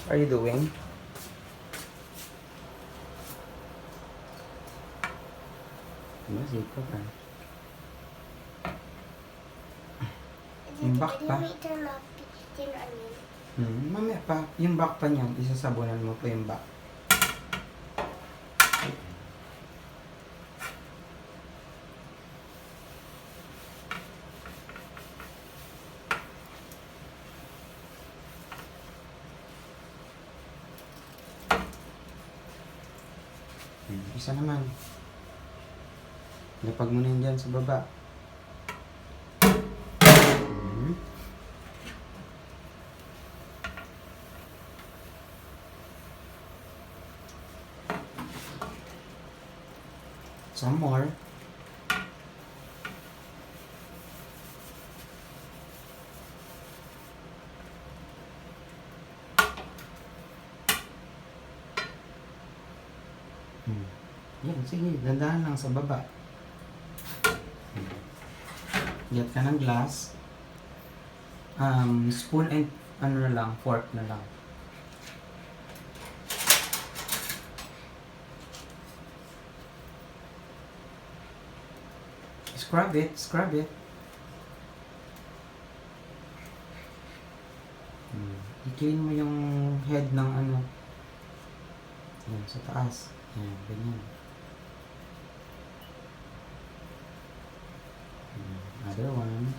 are you doing? Masipag ka. Yung back pa. Mamaya pa. Yung back pa niyan, isasabunan mo pa yung back. Isa naman. Lapag mo na yun dyan sa baba. Some more. Yan, sige, dandahan lang sa baba. Get ka ng glass. Spoon and ano na lang, fork na lang. Scrub it, scrub it. I-clean mo yung head ng ano. Yan, sa taas. Yan, ganyan. Other one.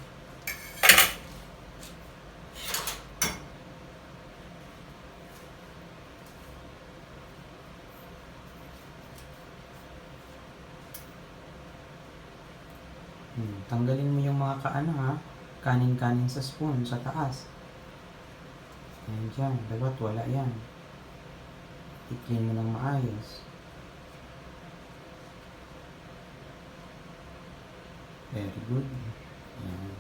Tanggalin mo yung mga kaano ha. Kanin-kanin sa spoon, sa taas. Yan dyan. Dapat wala yan. I-clean mo ng maayos. Very good. Yan.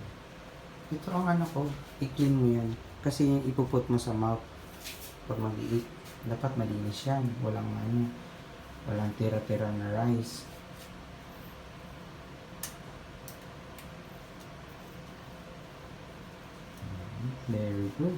Ito ang ano ko. I-clean mo yan. Kasi yung ipuput mo sa mouth. Pag mag-iit. Dapat malinis yan. Walang ano. Walang tira-tira na rice. Very good.